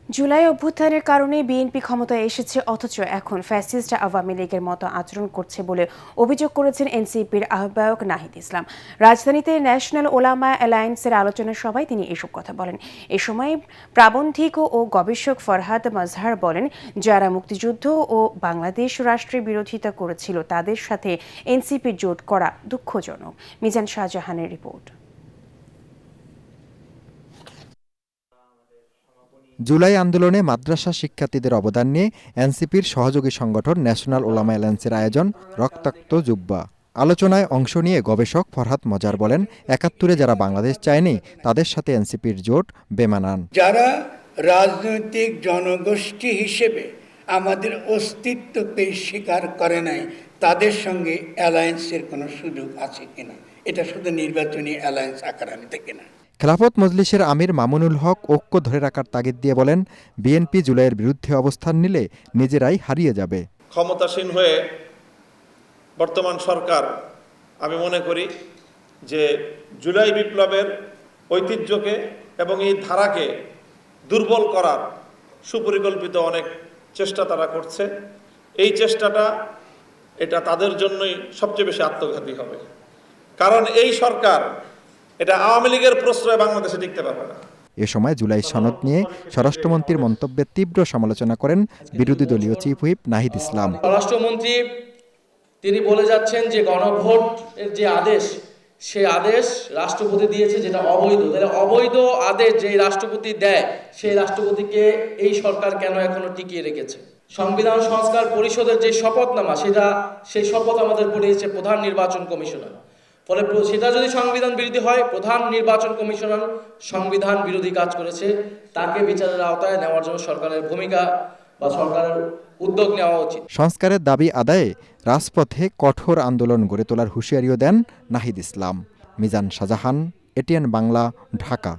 জুলাই অভ্যুত্থানের কারণে বিএনপি ক্ষমতায় এসেছে, অথচ এখন ফ্যাসিস্ট আওয়ামী লীগের মতো আচরণ করছে বলে অভিযোগ করেছেন এনসিপির আহ্বায়ক নাহিদ ইসলাম। রাজধানীতে ন্যাশনাল ওলামা অ্যালায়েন্সের আলোচনা সভায় তিনি এসব কথা বলেন। এ সময় প্রাবন্ধিক ও গবেষক ফরহাদ মাজহার বলেন, যারা মুক্তিযুদ্ধ ও বাংলাদেশ রাষ্ট্রের বিরোধিতা করেছিল তাদের সাথে এনসিপির জোট করা দুঃখজনক। মিজান শাহজাহানের রিপোর্ট। জুলাই আন্দোলনে মাদ্রাসা শিক্ষার্থীদের অবদান নিয়ে এনসিপির সহযোগী সংগঠন ন্যাশনাল ওলামা অ্যালায়েন্সের আয়োজন রক্তাক্ত জুব্বা। আলোচনায় অংশ নিয়ে গবেষক ফরহাদ মজার বলেন, ৭১-এ যারা বাংলাদেশ চায়নি তাদের সাথে এনসিপির জোট বেমানান। যারা রাজনৈতিক জনগোষ্ঠী হিসেবে আমাদের অস্তিত্বকে স্বীকার করে নাই, তাদের সঙ্গে অ্যালায়েন্সের কোনো সুযোগ আছে কিনা, এটা শুধু নির্বাচনী অ্যালায়েন্স আকারে নিতে কিনা। খেলাফত মজলিসের আমির মামুনুল হক ঐক্য ধরে রাখার তাগিদ দিয়ে বলেন, বিএনপি জুলাইয়ের বিরুদ্ধে অবস্থান নিলে নিজেরাই হারিয়ে যাবে। ক্ষমতাসীন হয়ে বর্তমান সরকার, আমি মনে করি যে জুলাই বিপ্লবের ঐতিহ্যকে এবং এই ধারাকে দুর্বল করার সুপরিকল্পিত অনেক চেষ্টা তারা করছে। এই চেষ্টাটা এটা তাদের জন্যই সবচেয়ে বেশি আত্মঘাতী হবে, কারণ এই সরকার এটা আওয়ামী লীগের প্রশ্রয়ে বাংলাদেশে টিকতে পারবে না। এ সময় জুলাই সনদ নিয়ে স্বরাষ্ট্রমন্ত্রীর মন্তব্যের তীব্র সমালোচনা করেন বিরোধী দলীয় চিফ হুইপ নাহিদ ইসলাম। স্বরাষ্ট্রমন্ত্রী তিনি বলে যাচ্ছেন যে গণভোটের যে আদেশ, সে আদেশ রাষ্ট্রপতি দিয়েছে, যেটা অবৈধ। তাহলে অবৈধ আদেশ যে রাষ্ট্রপতি দেয়, সেই রাষ্ট্রপতিকে এই সরকার কেন এখনো টিকিয়ে রেখেছে? সংবিধান সংস্কার পরিষদের যে শপথনামা, সেই শপথ আমাদের পড়িয়েছে প্রধান নির্বাচন কমিশনার। ফলে সেটা যদি সংবিধান বিরোধী হয়, প্রধান নির্বাচন কমিশনার সংবিধান বিরোধী কাজ করেছে, তাকে বিচারের আওতায় নেওয়ার জন্য সরকারের ভূমিকা বা সরকারের উদ্যোগ নেওয়া উচিত। সংস্কারের দাবি আদায়ে রাজপথে কঠোর আন্দোলন গড়ে তোলার হুঁশিয়ারিও দেন নাহিদ ইসলাম। মিজান শাহজাহান, এটিএন বাংলা, ঢাকা।